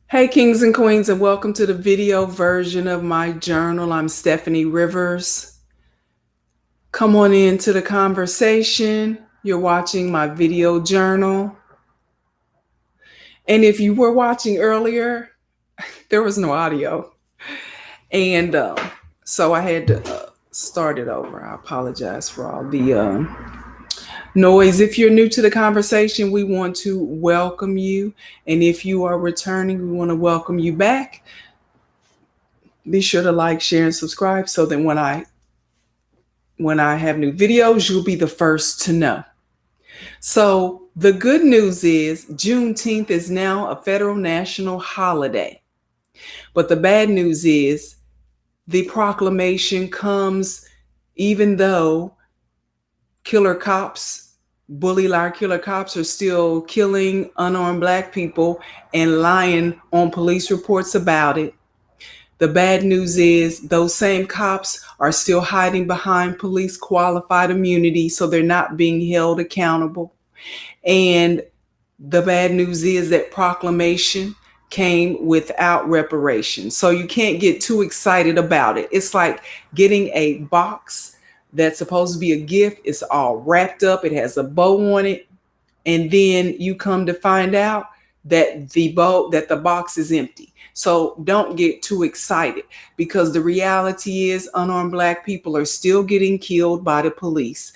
Hey, kings and queens, and welcome to the video version of my journal. I'm Stephanie Rivers. Come on into the conversation. You're watching my video journal. And if you were watching earlier, there was no audio. And so I had to start it over. I apologize for all the noise. If you're new to the conversation, we want to welcome you. And if you are returning, we want to welcome you back. Be sure to like, share, and subscribe so that when I have new videos, you'll be the first to know. So the good news is Juneteenth is now a federal national holiday. But the bad news is the proclamation comes even though bully liar killer cops are still killing unarmed Black people and lying on police reports about it. The bad news is those same cops are still hiding behind police qualified immunity, so they're not being held accountable. And the bad news is that proclamation came without reparations. So you can't get too excited about it. It's like getting a box that's supposed to be a gift. It's all wrapped up. It has a bow on it. And then you come to find out that the box is empty. So don't get too excited, because the reality is unarmed Black people are still getting killed by the police,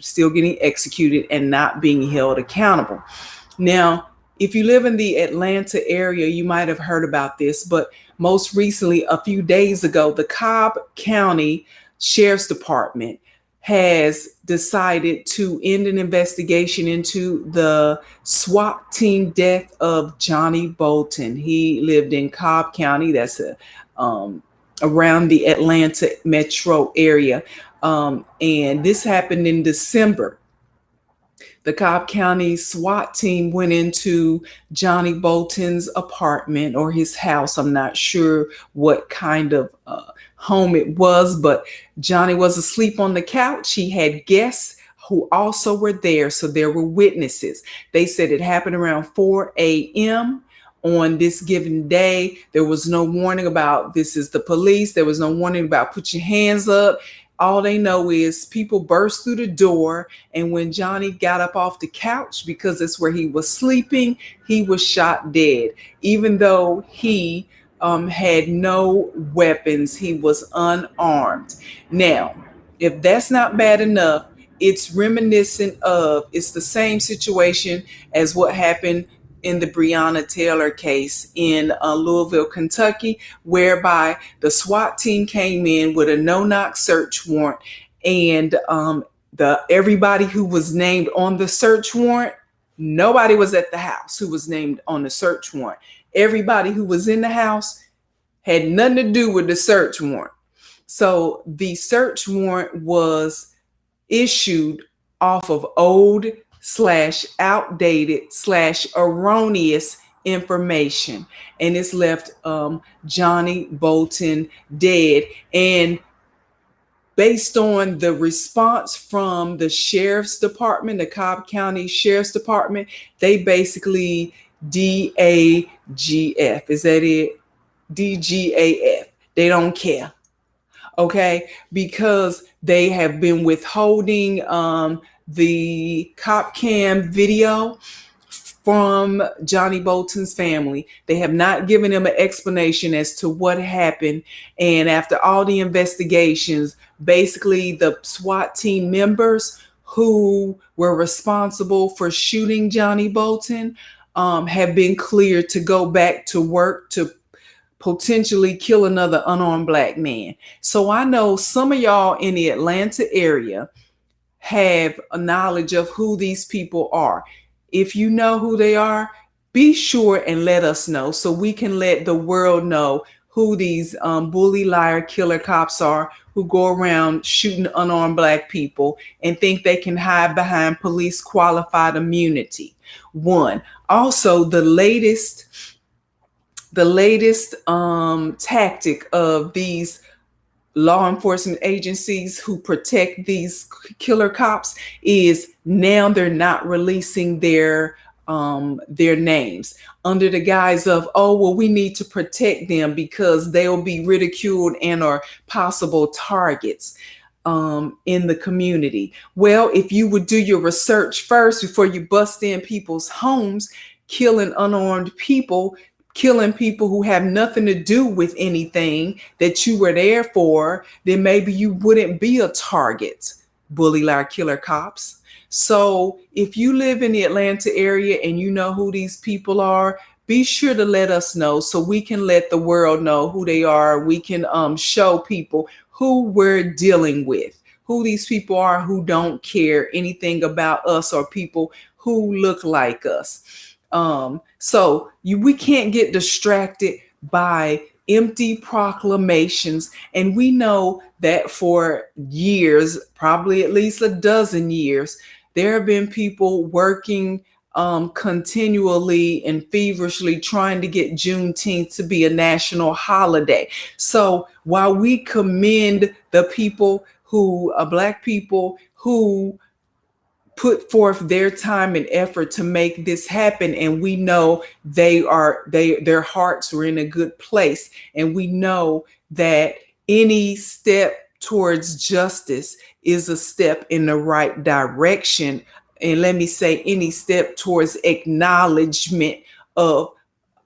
still getting executed and not being held accountable. Now, if you live in the Atlanta area, you might have heard about this, but most recently, a few days ago, the Cobb County Sheriff's Department has decided to end an investigation into the SWAT team death of Johnny Bolton. He lived in Cobb County, that's around the Atlanta metro area. And this happened in December. The Cobb County SWAT team went into Johnny Bolton's apartment or his house. I'm not sure what kind of home it was, but Johnny was asleep on the couch. He had guests who also were there, so there were witnesses. They said it happened around 4 a.m. on this given day. There was no warning about this is the police. There was no warning about put your hands up. All they know is people burst through the door, and when Johnny got up off the couch, because it's where he was sleeping, he was shot dead. Even though he had no weapons, he was unarmed. Now, if that's not bad enough, it's the same situation as what happened in the Breonna Taylor case in Louisville, Kentucky, whereby the SWAT team came in with a no-knock search warrant, and everybody who was named on the search warrant, nobody was at the house who was named on the search warrant. Everybody who was in the house had nothing to do with the search warrant. So the search warrant was issued off of old/outdated/erroneous information, and it's left Johnny Bolton dead. And based on the response from the sheriff's department, the Cobb County Sheriff's Department, they basically DAGF. Is that it? DGAF. They don't care. Okay, because they have been withholding the cop cam video from Johnny Bolton's family. They have not given him an explanation as to what happened. And after all the investigations, basically the SWAT team members who were responsible for shooting Johnny Bolton have been cleared to go back to work to potentially kill another unarmed Black man. So I know some of y'all in the Atlanta area have a knowledge of who these people are. If you know who they are, be sure and let us know so we can let the world know who these bully, liar, killer cops are who go around shooting unarmed Black people and think they can hide behind police qualified immunity. One. Also, the latest tactic of these law enforcement agencies who protect these killer cops is now they're not releasing their their names under the guise of, oh, well, we need to protect them because they'll be ridiculed and are possible targets in the community. Well, if you would do your research first before you bust in people's homes, killing unarmed people, killing people who have nothing to do with anything that you were there for, then maybe you wouldn't be a target, bully, liar, killer cops. So if you live in the Atlanta area and you know who these people are, be sure to let us know so we can let the world know who they are. We can show people who we're dealing with, who these people are who don't care anything about us or people who look like us. We can't get distracted by empty proclamations. And we know that for years, probably at least a dozen years, there have been people working continually and feverishly trying to get Juneteenth to be a national holiday. So while we commend the people who, Black people who put forth their time and effort to make this happen, and we know their hearts were in a good place, and we know that any step towards justice is a step in the right direction. And let me say, any step towards acknowledgement of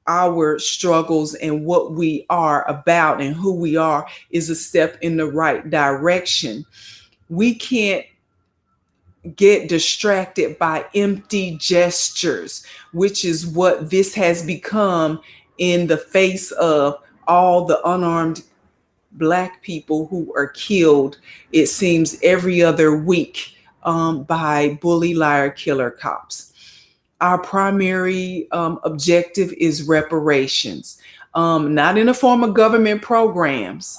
our struggles and what we are about and who we are is a step in the right direction. We can't get distracted by empty gestures, which is what this has become in the face of all the unarmed Black people who are killed, it seems, every other week by bully, liar, killer cops. Our primary objective is reparations, not in the form of government programs.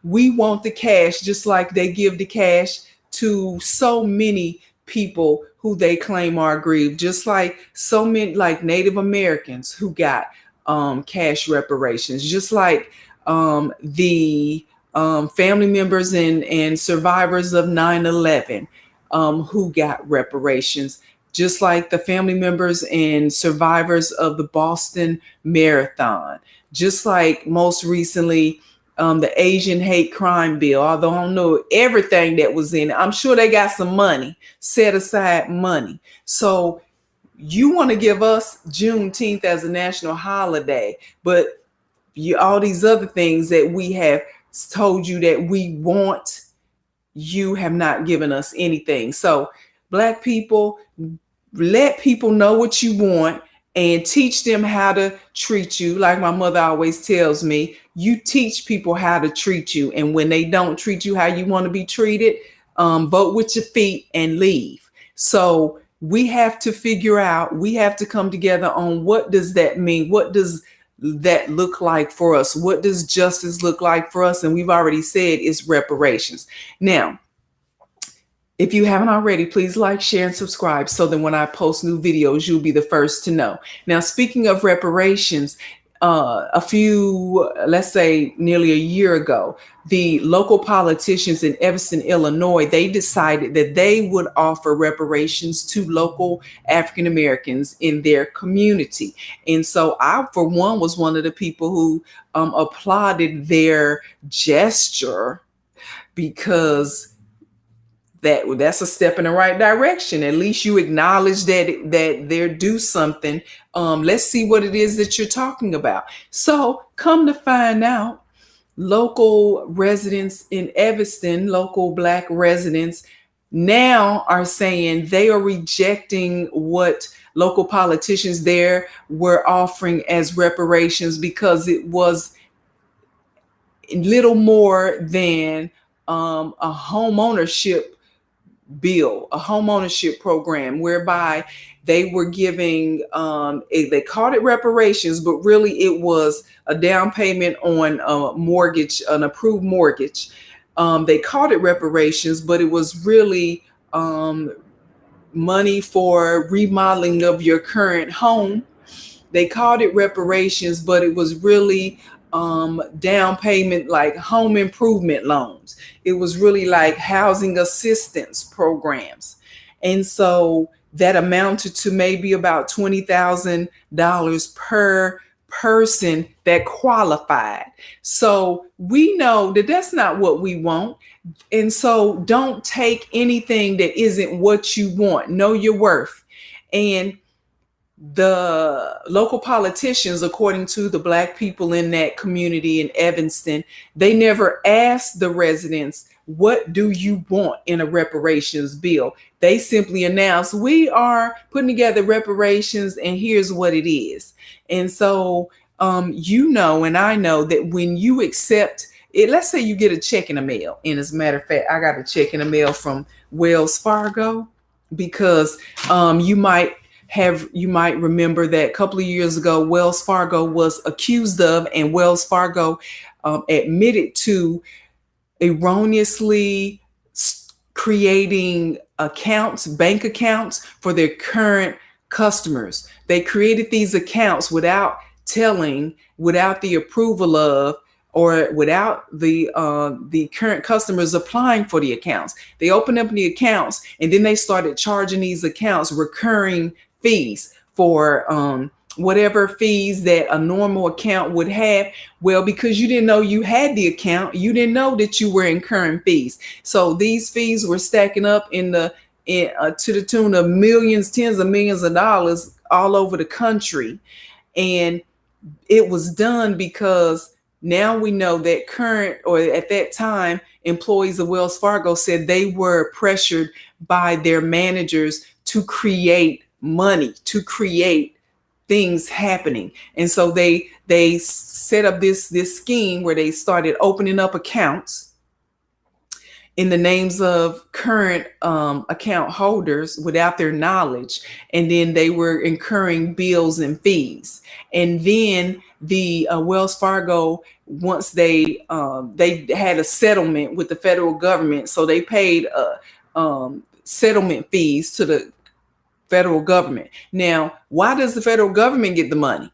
We want the cash just like they give the cash to so many people who they claim are aggrieved, just like so many, like Native Americans who got cash reparations, just like the family members and survivors of 9/11 who got reparations, just like the family members and survivors of the Boston Marathon, just like most recently the Asian hate crime bill. Although I don't know everything that was in it, I'm sure they got some money, set aside money. So you want to give us Juneteenth as a national holiday, but all these other things that we have told you that we want, you have not given us anything. So Black people, let people know what you want and teach them how to treat you. Like my mother always tells me, you teach people how to treat you. And when they don't treat you how you want to be treated, vote with your feet and leave. So we have to figure out, we have to come together on what does that mean? What does that look like for us? What does justice look like for us? And we've already said it's reparations. Now, if you haven't already, please like, share, and subscribe so that when I post new videos, you'll be the first to know. Now, speaking of reparations, let's say nearly a year ago, the local politicians in Evanston, Illinois, they decided that they would offer reparations to local African Americans in their community. And so I, for one, was one of the people who applauded their gesture, because that's a step in the right direction. At least you acknowledge that they're due something. Let's see what it is that you're talking about. So come to find out, local residents in Evanston, local Black residents, now are saying they are rejecting what local politicians there were offering as reparations, because it was little more than a homeownership bill, a homeownership program, whereby they were giving, they called it reparations, but really it was a down payment on a mortgage, an approved mortgage. They called it reparations, but it was really money for remodeling of your current home. They called it reparations, but it was really down payment, like home improvement loans. It was really like housing assistance programs. And so that amounted to maybe about $20,000 per person that qualified. So we know that that's not what we want. And so don't take anything that isn't what you want. Know your worth. And the local politicians, according to the Black people in that community in Evanston, they never asked the residents, what do you want in a reparations bill? They simply announced, we are putting together reparations and here's what it is. And so, and I know that when you accept it, let's say you get a check in the mail. And as a matter of fact, I got a check in the mail from Wells Fargo because you might remember that a couple of years ago, Wells Fargo was accused of, and Wells Fargo admitted to erroneously creating bank accounts for their current customers. They created these accounts without the approval of, or without the current customers applying for the accounts. They opened up the accounts and then they started charging these accounts recurring fees for whatever fees that a normal account would have. Well, because you didn't know you had the account, you didn't know that you were incurring fees. So these fees were stacking up to the tune of millions, tens of millions of dollars all over the country. And it was done because now we know that at that time, employees of Wells Fargo said they were pressured by their managers to create money, to create things happening. And so they set up this scheme where they started opening up accounts in the names of current account holders without their knowledge. And then they were incurring bills and fees. And then the Wells Fargo, once they had a settlement with the federal government, so they paid settlement fees to the federal government. Now, why does the federal government get the money?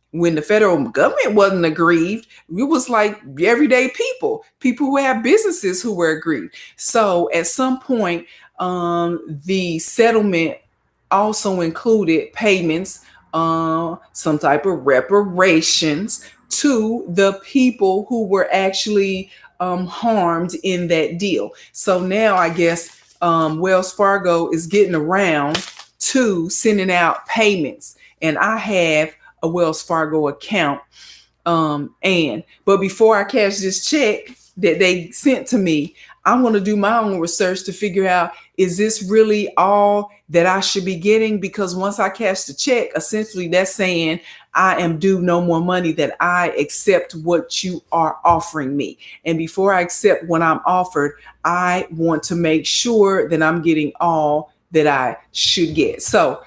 When the federal government wasn't aggrieved, it was like everyday people who have businesses who were aggrieved. So at some point, the settlement also included payments, some type of reparations to the people who were actually harmed in that deal. So now I guess Wells Fargo is getting around to sending out payments. And I have a Wells Fargo account. But before I cash this check that they sent to me, I'm going to do my own research to figure out, is this really all that I should be getting? Because once I cash the check, essentially that's saying I am due no more money, that I accept what you are offering me. And before I accept what I'm offered, I want to make sure that I'm getting all that I should get. So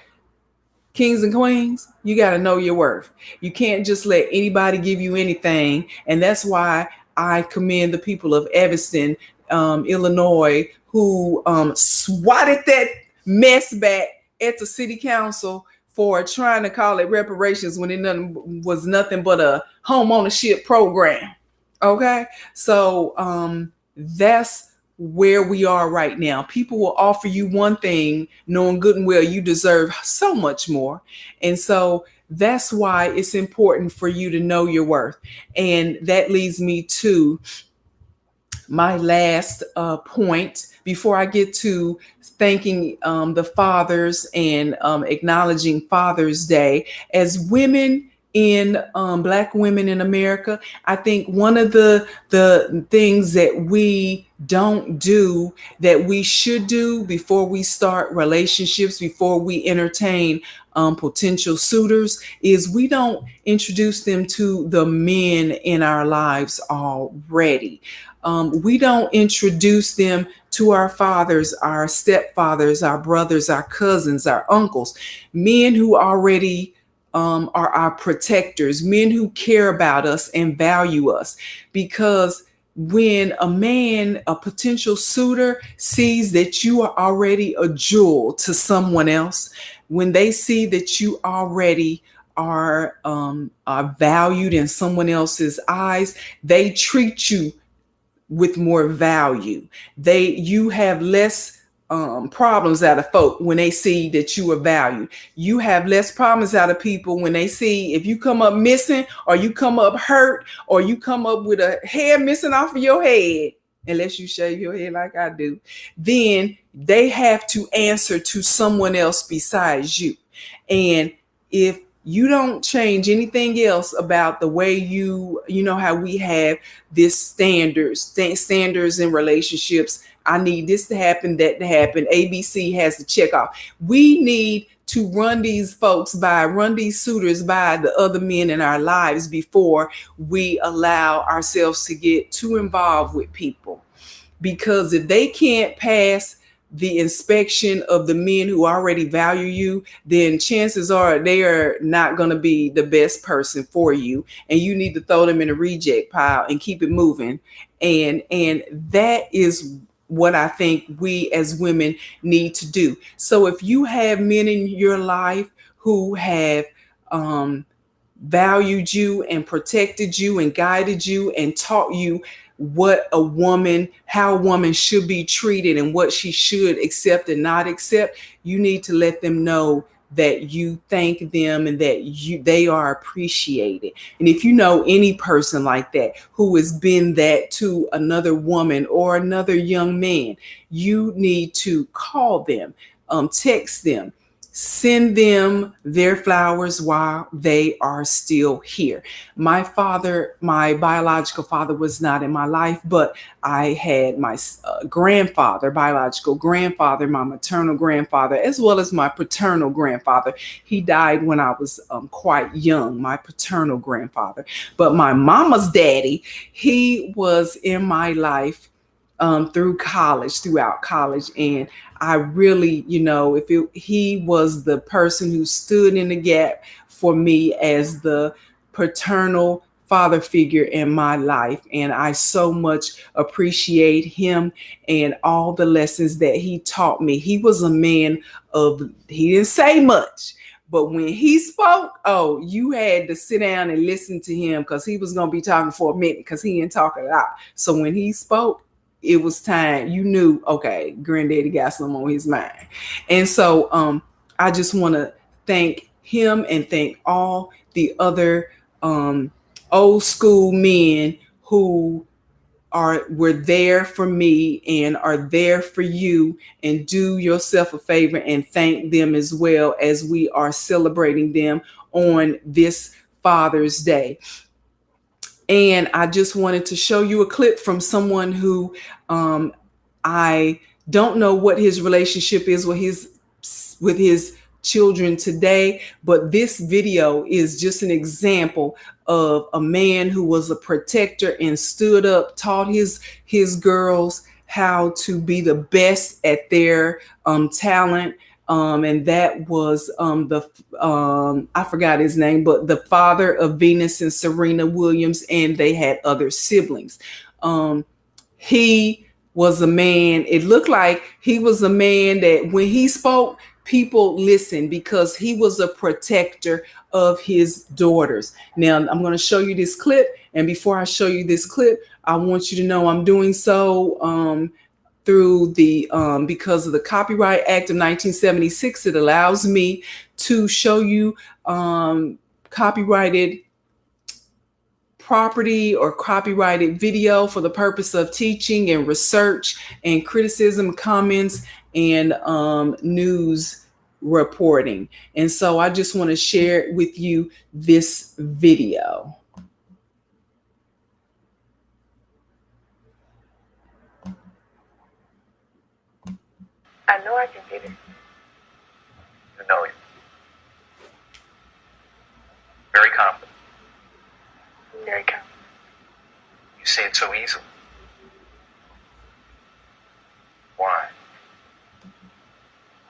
kings and queens, you got to know your worth. You can't just let anybody give you anything. And that's why I commend the people of Evanston, Illinois, who swatted that mess back at the city council for trying to call it reparations when it was nothing but a home ownership program. Okay, so that's where we are right now. People will offer you one thing, knowing good and well you deserve so much more. And so that's why it's important for you to know your worth. And that leads me to my last point before I get to thanking the fathers and acknowledging Father's Day. As women Black women in America, I think one of the things that we don't do that we should do before we start relationships, before we entertain potential suitors, is we don't introduce them to the men in our lives already. We don't introduce them to our fathers, our stepfathers, our brothers, our cousins, our uncles, men who already are our protectors, men who care about us and value us. Because when a potential suitor sees that you are already a jewel to someone else, when they see that you already are valued in someone else's eyes, they treat you with more value. You have less problems out of folk when they see that you are valued. You have less problems out of people when they see if you come up missing, or you come up hurt, or you come up with a hair missing off of your head, unless you shave your head like I do, then they have to answer to someone else besides you. And if you don't change anything else about the way you know how we have this standards in relationships. I need this to happen, that to happen. ABC has to check off. We need to run these suitors by the other men in our lives before we allow ourselves to get too involved with people. Because if they can't pass the inspection of the men who already value you, then chances are they are not going to be the best person for you, and you need to throw them in a reject pile and keep it moving. And that is what I think we as women need to do. So if you have men in your life who have valued you and protected you and guided you and taught you how a woman should be treated and what she should accept and not accept, you need to let them know that you thank them and that they are appreciated. And if you know any person like that who has been that to another woman or another young man, you need to call them, text them, send them their flowers while they are still here. My biological father was not in my life, but I had my biological grandfather, my maternal grandfather, as well as my paternal grandfather. He died when I was quite young, my paternal grandfather. But my mama's daddy, he was in my life throughout college. And I really, he was the person who stood in the gap for me as the paternal father figure in my life. And I so much appreciate him and all the lessons that he taught me. He was a man he didn't say much, but when he spoke, you had to sit down and listen to him, because he was going to be talking for a minute, because he didn't talk a lot. So when he spoke, it was time. You knew, okay, granddaddy got something on his mind. And so I just want to thank him and thank all the other old school men who were there for me and are there for you. And do yourself a favor and thank them as well, as we are celebrating them on this Father's Day. And I just wanted to show you a clip from someone who I don't know what his relationship is with his children today, but this video is just an example of a man who was a protector and stood up, taught his girls how to be the best at their talent. And that was I forgot his name, but the father of Venus and Serena Williams, and they had other siblings. He was a man, it looked like he was a man that when he spoke, people listened, because he was a protector of his daughters. Now, I'm going to show you this clip. And before I show you this clip, I want you to know I'm doing so through the because of the Copyright Act of 1976. It allows me to show you copyrighted property or copyrighted video for the purpose of teaching and research and criticism, comments, and news reporting. And so I just want to share with you this video. I know I can get it. You know it. Very confident. Very confident. You say it so easily. Why?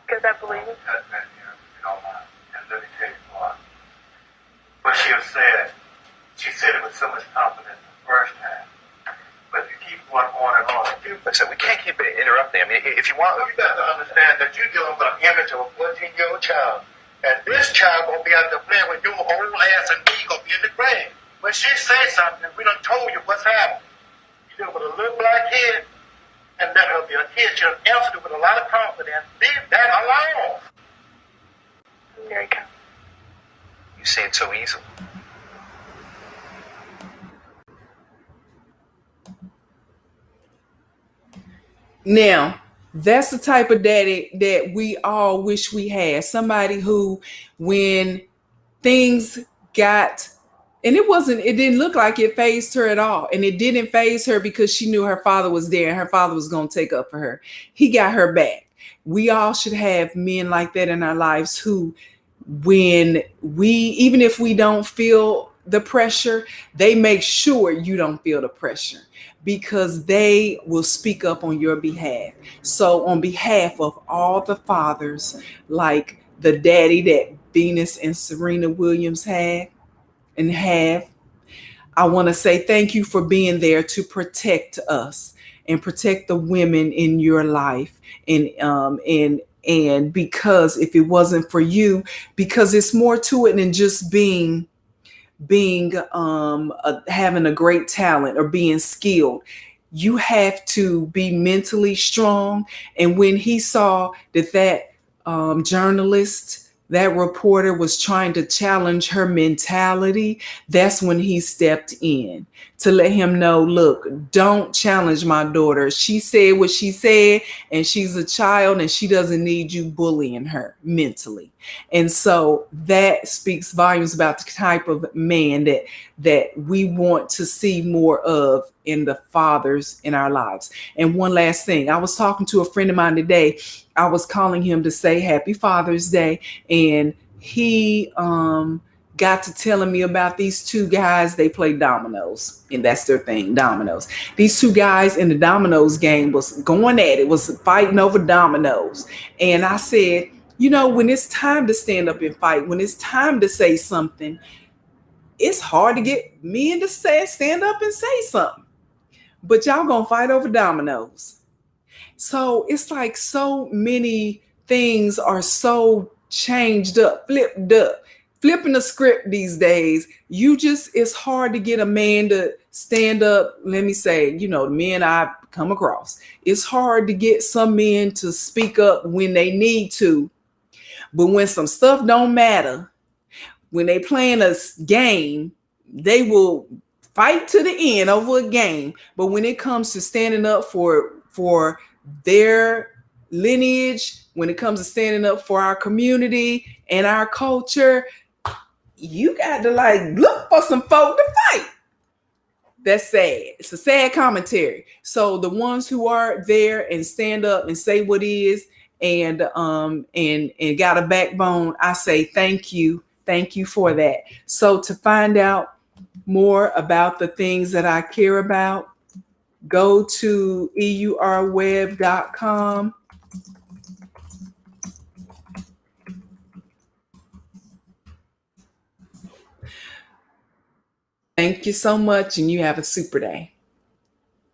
Because I believe it. And let me tell you why. What she said it with so much confidence the first time. But if you keep going on and on, Listen, we can't keep interrupting. I mean, if you want... you got to understand that you're dealing with an image of a 14-year-old child. And this child going to be out there playing with your whole ass, and me going to be in the grave. When she says something, we done told you what's happening. You're dealing with a little black kid and let her be. He should have answered it with a lot of confidence. Leave that alone. I'm very confident. You say it so easily. Now, that's the type of daddy that we all wish we had. Somebody who, when things got, and it didn't look like it phased her at all. And it didn't phase her because she knew her father was there and her father was going to take up for her. He got her back. We all should have men like that in our lives who, even if we don't feel the pressure, they make sure you don't feel the pressure because they will speak up on your behalf. So on behalf of all the fathers, like the daddy that Venus and Serena Williams had and have, I want to say thank you for being there to protect us and protect the women in your life. And because if it wasn't for you, because it's more to it than just having a great talent or being skilled. You have to be mentally strong. And when he saw that journalist, that reporter was trying to challenge her mentality, that's when he stepped in to let him know, look, don't challenge my daughter. She said what she said, and she's a child, and she doesn't need you bullying her mentally. And so that speaks volumes about the type of man that we want to see more of in the fathers in our lives. And one last thing, I was talking to a friend of mine today. I was calling him to say Happy Father's Day, and he got to telling me about these two guys. They play dominoes, and that's their thing, dominoes. These two guys in the dominoes game was going at it, was fighting over dominoes. And I said, when it's time to stand up and fight, when it's time to say something, it's hard to get men to stand up and say something. But y'all gonna fight over dominoes. So it's like so many things are so changed up, flipped up, flipping the script these days. It's hard to get a man to stand up. Let me say, the men I come across, it's hard to get some men to speak up when they need to. But when some stuff don't matter, when they playing a game, they will fight to the end over a game. But when it comes to standing up for their lineage, when it comes to standing up for our community and our culture, you got to look for some folk to fight. That's sad. It's a sad commentary. So the ones who are there and stand up and say what is and got a backbone, I say thank you. Thank you for that. So to find out more about the things that I care about, go to eurweb.com. Thank you so much, and you have a super day.